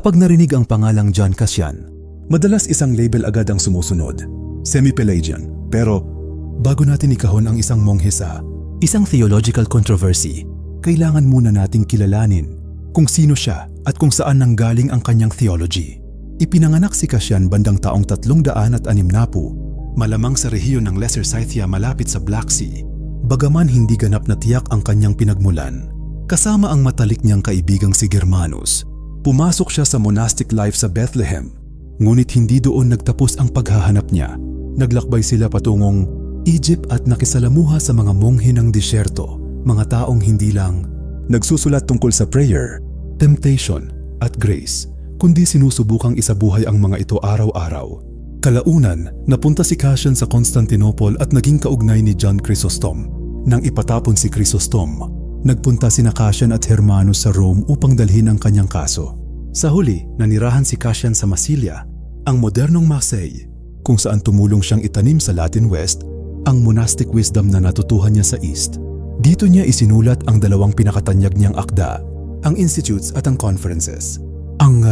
Kapag narinig ang pangalang John Cassian, madalas isang label agad ang sumusunod, semi-Pelagian. Pero bago natin ikahon ang isang monghe sa isang theological controversy, kailangan muna nating kilalanin kung sino siya at kung saan nanggaling ang kanyang theology. Ipinanganak si Cassian bandang taong 360, malamang sa rehiyon ng Lesser Scythia malapit sa Black Sea. Bagaman hindi ganap na tiyak ang kanyang pinagmulan, kasama ang matalik niyang kaibigang si Germanus, pumasok siya sa monastic life sa Bethlehem. Ngunit hindi doon nagtapos ang paghahanap niya. Naglakbay sila patungong Egypt at nakisalamuha sa mga monghe ng disyerto, mga taong hindi lang nagsusulat tungkol sa prayer, temptation at grace, kundi sinusubukang isabuhay ang mga ito araw-araw. Kalaunan, napunta si Cassian sa Constantinople at naging kaugnay ni John Chrysostom. Nang ipatapon si Chrysostom, nagpunta sina Cassian at Hermanus sa Rome upang dalhin ang kanyang kaso. Sa huli, nanirahan si Cassian sa Massilia, ang modernong Marseille, kung saan tumulong siyang itanim sa Latin West ang monastic wisdom na natutuhan niya sa East. Dito niya isinulat ang dalawang pinakatanyag niyang akda, ang Institutes at ang Conferences. Ang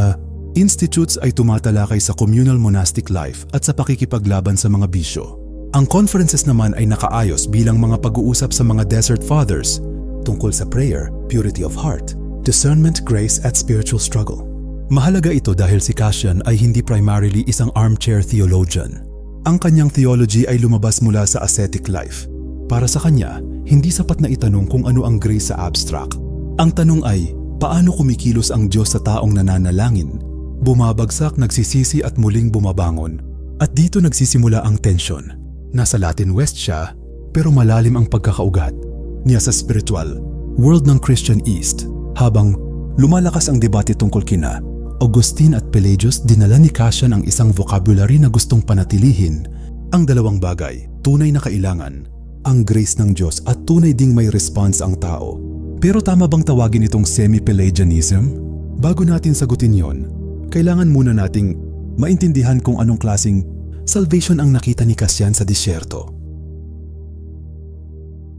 Institutes ay tumatalakay sa communal monastic life at sa pakikipaglaban sa mga bisyo. Ang Conferences naman ay nakaayos bilang mga pag-uusap sa mga Desert Fathers tungkol sa prayer, purity of heart, discernment, grace at spiritual struggle. Mahalaga ito dahil si Cassian ay hindi primarily isang armchair theologian. Ang kanyang theology ay lumabas mula sa ascetic life. Para sa kanya, hindi sapat na itanong kung ano ang grace sa abstract. Ang tanong ay, paano kumikilos ang Diyos sa taong nananalangin? Bumabagsak, nagsisisi at muling bumabangon. At dito nagsisimula ang tension. Nasa Latin West siya, pero malalim ang pagkakaugat niya sa spiritual world ng Christian East. Habang lumalakas ang debate tungkol kina Augustine at Pelagius, dinala ni Cassian ang isang vocabulary na gustong panatilihin ang dalawang bagay, tunay na kailangan, ang grace ng Diyos at tunay ding may response ang tao. Pero tama bang tawagin itong semi-Pelagianism? Bago natin sagutin yon, kailangan muna nating maintindihan kung anong klaseng salvation ang nakita ni Cassian sa disyerto.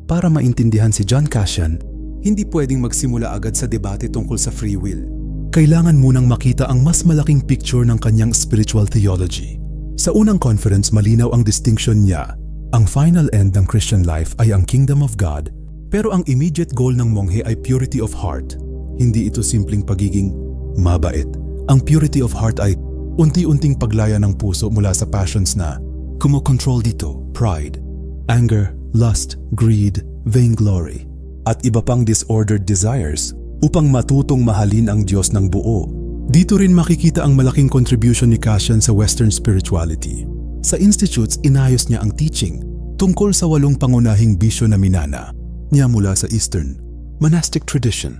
Para maintindihan si John Cassian, hindi pwedeng magsimula agad sa debate tungkol sa free will. Kailangan munang makita ang mas malaking picture ng kanyang spiritual theology. Sa unang conference, malinaw ang distinction niya. Ang final end ng Christian life ay ang kingdom of God, pero ang immediate goal ng monghe ay purity of heart. Hindi ito simpleng pagiging mabait. Ang purity of heart ay unti-unting paglaya ng puso mula sa passions na kumokontrol dito, pride, anger, lust, greed, vainglory, at iba pang disordered desires, upang matutong mahalin ang Diyos ng buo. Dito rin makikita ang malaking contribution ni Cassian sa Western spirituality. Sa Institutes, inayos niya ang teaching tungkol sa 8 pangunahing bisyo na minana niya mula sa Eastern monastic tradition: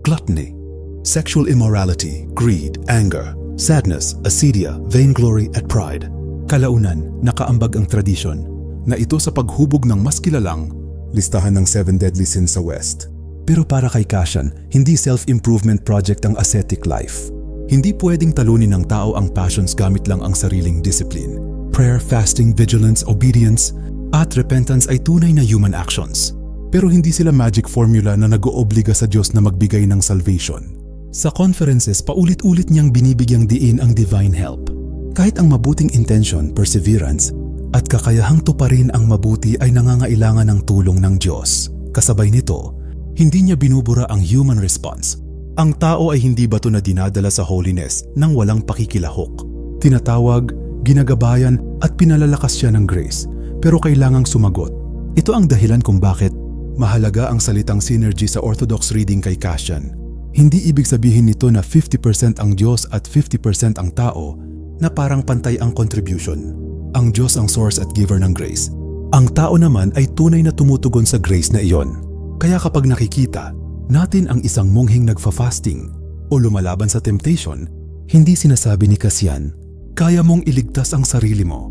gluttony, sexual immorality, greed, anger, sadness, acedia, vainglory at pride. Kalaunan, nakaambag ang tradisyon na ito sa paghubog ng mas kilalang listahan ng 7 deadly sins sa West. Pero para kay Cassian, hindi self-improvement project ang ascetic life. Hindi pwedeng talunin ng tao ang passions gamit lang ang sariling discipline. Prayer, fasting, vigilance, obedience, at repentance ay tunay na human actions. Pero hindi sila magic formula na nag-oobliga sa Diyos na magbigay ng salvation. Sa conferences, paulit-ulit niyang binibigyang diin ang divine help. Kahit ang mabuting intention, perseverance, at kakayahang tuparin ang mabuti ay nangangailangan ng tulong ng Diyos. Kasabay nito, hindi niya binubura ang human response. Ang tao ay hindi bato na dinadala sa holiness nang walang pakikilahok. Tinatawag, ginagabayan at pinalalakas siya ng grace, pero kailangang sumagot. Ito ang dahilan kung bakit mahalaga ang salitang synergy sa Orthodox reading kay Cassian. Hindi ibig sabihin nito na 50% ang Diyos at 50% ang tao, na parang pantay ang contribution. Ang Diyos ang source at giver ng grace. Ang tao naman ay tunay na tumutugon sa grace na iyon. Kaya kapag nakikita natin ang isang mongheng nagfa-fasting o lumalaban sa temptation, hindi sinasabi ni Cassian, kaya mong iligtas ang sarili mo.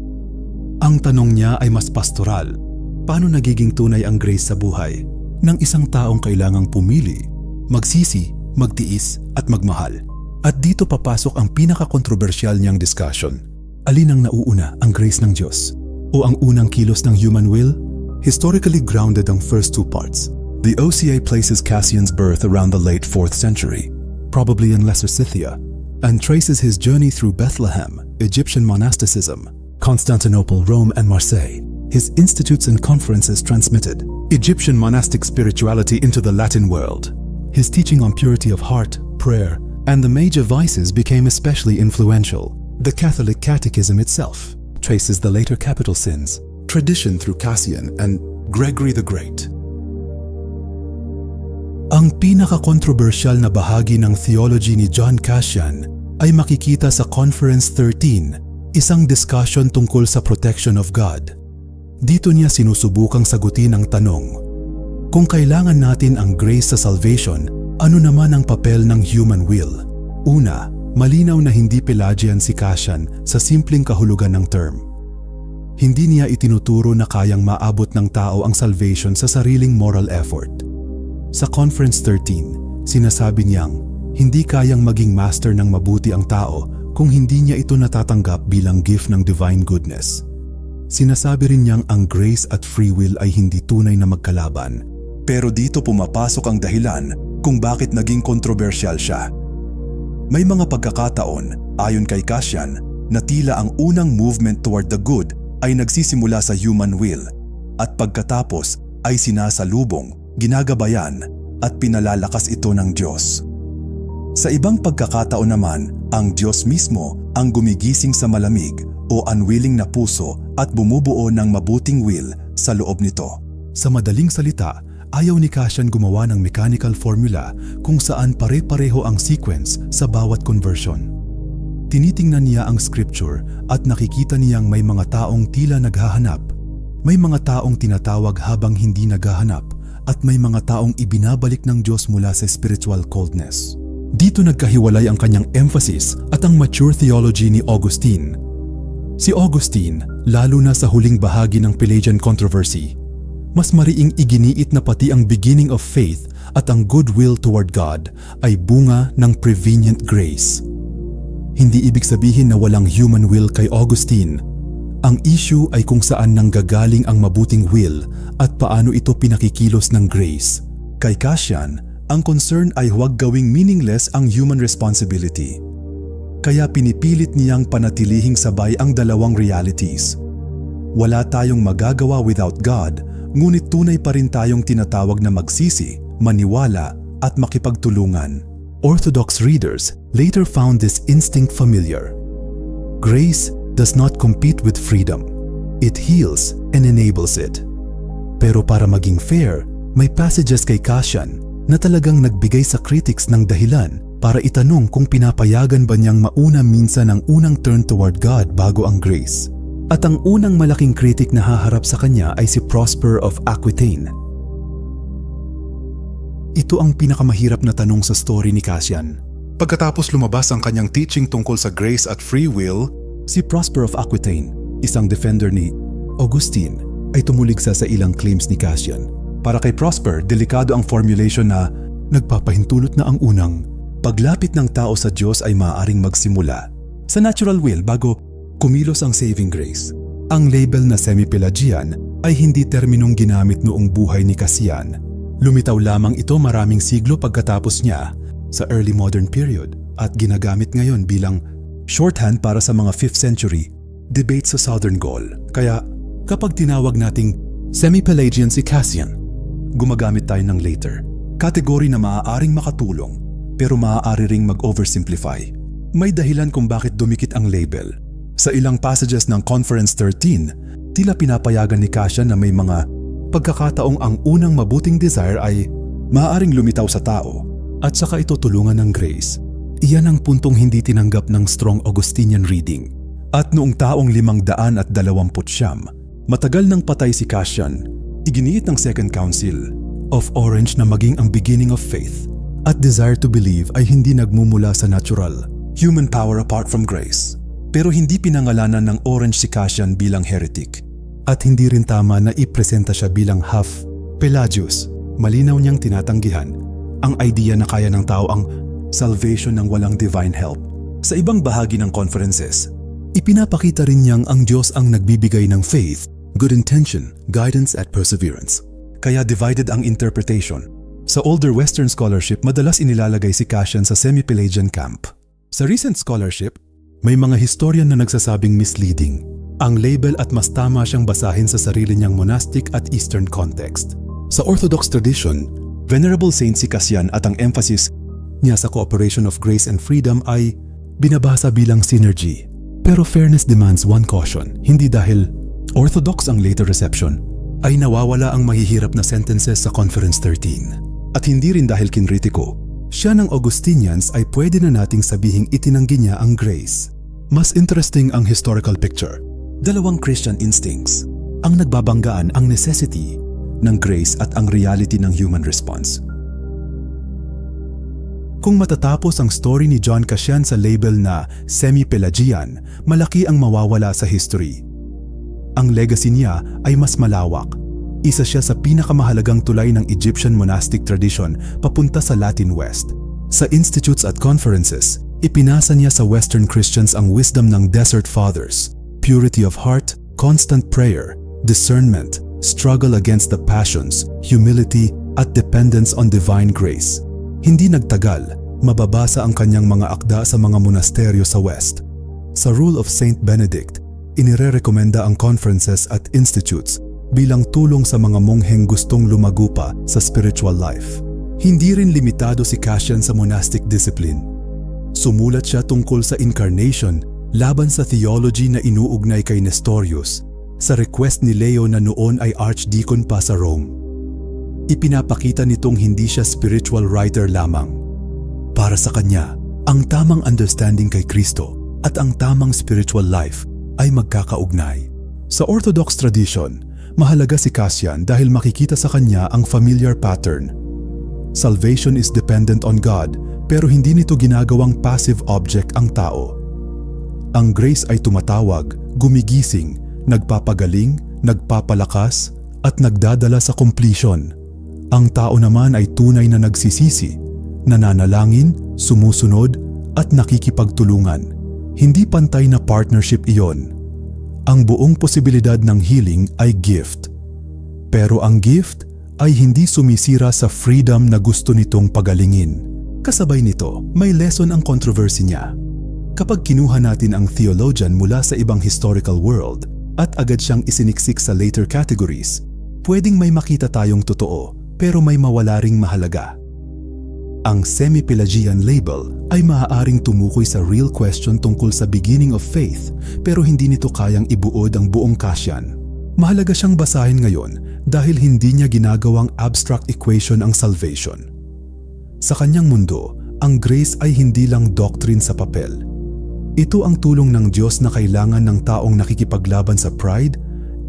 Ang tanong niya ay mas pastoral. Paano nagiging tunay ang grace sa buhay ng isang taong kailangang pumili, magsisi, magtiis at magmahal? At dito papasok ang pinaka-kontrobersyal niyang discussion. Alin ang nauuna, ang grace ng Diyos o ang unang kilos ng human will? Historically grounded ang first two parts. The OCA places Cassian's birth around the late 4th century, probably in Lesser Scythia, and traces his journey through Bethlehem, Egyptian monasticism, Constantinople, Rome, and Marseille. His institutes and conferences transmitted Egyptian monastic spirituality into the Latin world. His teaching on purity of heart, prayer, and the major vices became especially influential. The Catholic Catechism itself traces the later capital sins, tradition through Cassian and Gregory the Great. Ang pinaka-controversial na bahagi ng theology ni John Cassian ay makikita sa Conference 13, isang discussion tungkol sa protection of God. Dito niya sinusubukang sagutin ang tanong, kung kailangan natin ang grace sa salvation, ano naman ang papel ng human will? Una, malinaw na hindi Pelagian si Cassian sa simpleng kahulugan ng term. Hindi niya itinuturo na kayang maabot ng tao ang salvation sa sariling moral effort. Sa Conference 13, sinasabi niyang hindi kayang maging master ng mabuti ang tao kung hindi niya ito natatanggap bilang gift ng divine goodness. Sinasabi rin niyang ang grace at free will ay hindi tunay na magkalaban. Pero dito pumapasok ang dahilan kung bakit naging kontrobersyal siya. May mga pagkakataon, ayon kay Cassian, na tila ang unang movement toward the good ay nagsisimula sa human will at pagkatapos ay sinasalubong, ginagabayan at pinalalakas ito ng Diyos. Sa ibang pagkakataon naman, ang Diyos mismo ang gumigising sa malamig o unwilling na puso at bumubuo ng mabuting will sa loob nito. Sa madaling salita, ayaw ni Cassian gumawa ng mechanical formula kung saan pare-pareho ang sequence sa bawat conversion. Tinitingnan niya ang scripture at nakikita niyang may mga taong tila naghahanap, may mga taong tinatawag habang hindi naghahanap, at may mga taong ibinabalik ng Diyos mula sa spiritual coldness. Dito nagkahiwalay ang kanyang emphasis at ang mature theology ni Augustine. Si Augustine, lalo na sa huling bahagi ng Pelagian controversy, mas mariing iginiit na pati ang beginning of faith at ang goodwill toward God ay bunga ng prevenient grace. Hindi ibig sabihin na walang human will kay Augustine. Ang issue ay kung saan nanggagaling ang mabuting will at paano ito pinakikilos ng grace. Kay Cassian, ang concern ay huwag gawing meaningless ang human responsibility. Kaya pinipilit niyang panatilihing sabay ang dalawang realities. Wala tayong magagawa without God, ngunit tunay pa rin tayong tinatawag na magsisi, maniwala at makipagtulungan. Orthodox readers later found this instinct familiar. Grace does not compete with freedom. It heals and enables it. Pero para maging fair, may passages kay Cassian na talagang nagbigay sa critics ng dahilan para itanong kung pinapayagan ba niyang mauna minsan ang unang turn toward God bago ang grace. At ang unang malaking critic na haharap sa kanya ay si Prosper of Aquitaine. Ito ang pinakamahirap na tanong sa story ni Cassian. Pagkatapos lumabas ang kanyang teaching tungkol sa grace at free will, si Prosper of Aquitaine, isang defender ni Augustine, ay tumuligsa sa ilang claims ni Cassian. Para kay Prosper, delikado ang formulation na nagpapahintulot na ang unang paglapit ng tao sa Diyos ay maaaring magsimula sa natural will bago kumilos ang saving grace. Ang label na semi-Pelagian ay hindi terminong ginamit noong buhay ni Cassian. Lumitaw lamang ito maraming siglo pagkatapos niya sa early modern period at ginagamit ngayon bilang shorthand para sa mga 5th century debate sa Southern Gaul. Kaya kapag tinawag nating semi-Pelagian si Cassian, gumagamit tayo ng later. Kategory na maaaring makatulong pero maaari ring mag-oversimplify. May dahilan kung bakit dumikit ang label. Sa ilang passages ng Conference 13, tila pinapayagan ni Cassian na may mga pagkakataong ang unang mabuting desire ay maaaring lumitaw sa tao at saka ito tulungan ng grace. Iyan ang puntong hindi tinanggap ng strong Augustinian reading. At noong taong 529, matagal nang patay si Cassian, iginiit ng Second Council of Orange na maging ang beginning of faith at desire to believe ay hindi nagmumula sa natural human power apart from grace. Pero hindi pinangalanan ng Orange si Cassian bilang heretic. At hindi rin tama na ipresenta siya bilang half Pelagius. Malinaw niyang tinatanggihan ang idea na kaya ng tao ang salvation ng walang divine help. Sa ibang bahagi ng conferences, ipinapakita rin niyang ang Diyos ang nagbibigay ng faith, good intention, guidance at perseverance. Kaya divided ang interpretation. Sa older Western scholarship, madalas inilalagay si Cassian sa semi-Pelagian camp. Sa recent scholarship, may mga historian na nagsasabing misleading ang label at mas tama siyang basahin sa sarili niyang monastic at Eastern context. Sa Orthodox tradition, Venerable Saint si Cassian at ang emphasis niya sa cooperation of grace and freedom ay binabasa bilang synergy. Pero fairness demands one caution, hindi dahil orthodox ang later reception, ay nawawala ang mahihirap na sentences sa Conference 13. At hindi rin dahil kinritiko, siya ng Augustinians ay pwede na nating sabihing itinanggi niya ang grace. Mas interesting ang historical picture. Dalawang Christian instincts ang nagbabanggaan ang necessity ng grace at ang reality ng human response. Kung matatapos ang story ni John Cassian sa label na semi-Pelagian, malaki ang mawawala sa history. Ang legacy niya ay mas malawak. Isa siya sa pinakamahalagang tulay ng Egyptian monastic tradition papunta sa Latin West. Sa institutes at conferences, ipinasa niya sa Western Christians ang wisdom ng Desert Fathers, purity of heart, constant prayer, discernment, struggle against the passions, humility, at dependence on divine grace. Hindi nagtagal, mababasa ang kanyang mga akda sa mga monasteryo sa West. Sa Rule of Saint Benedict, inirerekomenda ang conferences at institutes bilang tulong sa mga mongheng gustong lumago pa sa spiritual life. Hindi rin limitado si Cassian sa monastic discipline. Sumulat siya tungkol sa incarnation laban sa theology na inuugnay kay Nestorius, sa request ni Leo na noon ay archdeacon pa sa Rome. Ipinapakita nitong hindi siya spiritual writer lamang. Para sa kanya, ang tamang understanding kay Kristo at ang tamang spiritual life ay magkakaugnay. Sa Orthodox tradition, mahalaga si Cassian dahil makikita sa kanya ang familiar pattern. Salvation is dependent on God, pero hindi nito ginagawang passive object ang tao. Ang grace ay tumatawag, gumigising, nagpapagaling, nagpapalakas, at nagdadala sa completion. Ang tao naman ay tunay na nagsisisi, nananalangin, sumusunod, at nakikipagtulungan. Hindi pantay na partnership iyon. Ang buong posibilidad ng healing ay gift. Pero ang gift ay hindi sumisira sa freedom na gusto nitong pagalingin. Kasabay nito, may lesson ang controversy niya. Kapag kinuha natin ang theologian mula sa ibang historical world at agad siyang isiniksik sa later categories, pwedeng may makita tayong totoo pero may mawala ring mahalaga. Ang semi-Pelagian label ay maaaring tumukoy sa real question tungkol sa beginning of faith pero hindi nito kayang ibuod ang buong Cassian. Mahalaga siyang basahin ngayon dahil hindi niya ginagawang abstract equation ang salvation. Sa kanyang mundo, ang grace ay hindi lang doctrine sa papel. Ito ang tulong ng Diyos na kailangan ng taong nakikipaglaban sa pride,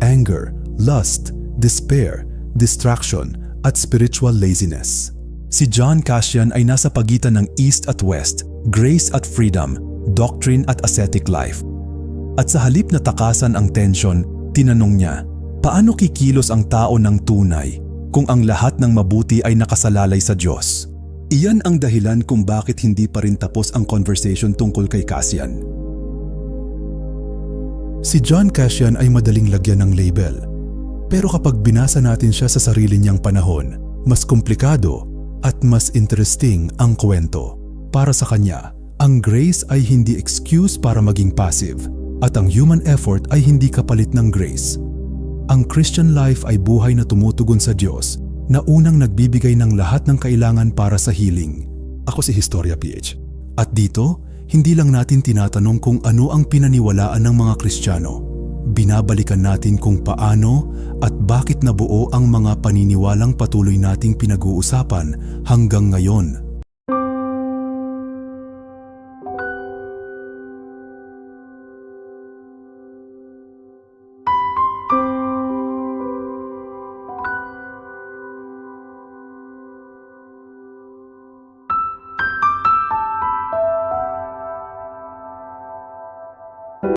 anger, lust, despair, distraction, at spiritual laziness. Si John Cassian ay nasa pagitan ng East at West, grace at freedom, doctrine at ascetic life. At sa halip na takasan ang tension, tinanong niya, paano kikilos ang tao ng tunay kung ang lahat ng mabuti ay nakasalalay sa Diyos? Iyan ang dahilan kung bakit hindi pa rin tapos ang conversation tungkol kay Cassian. Si John Cassian ay madaling lagyan ng label. Pero kapag binasa natin siya sa sarili niyang panahon, mas komplikado at mas interesting ang kwento. Para sa kanya, ang grace ay hindi excuse para maging passive at ang human effort ay hindi kapalit ng grace. Ang Christian life ay buhay na tumutugon sa Diyos na unang nagbibigay ng lahat ng kailangan para sa healing. Ako si Historia PH. At dito, hindi lang natin tinatanong kung ano ang pinaniwalaan ng mga Kristiyano. Binabalikan natin kung paano at bakit nabuo ang mga paniniwalang patuloy nating pinag-uusapan hanggang ngayon.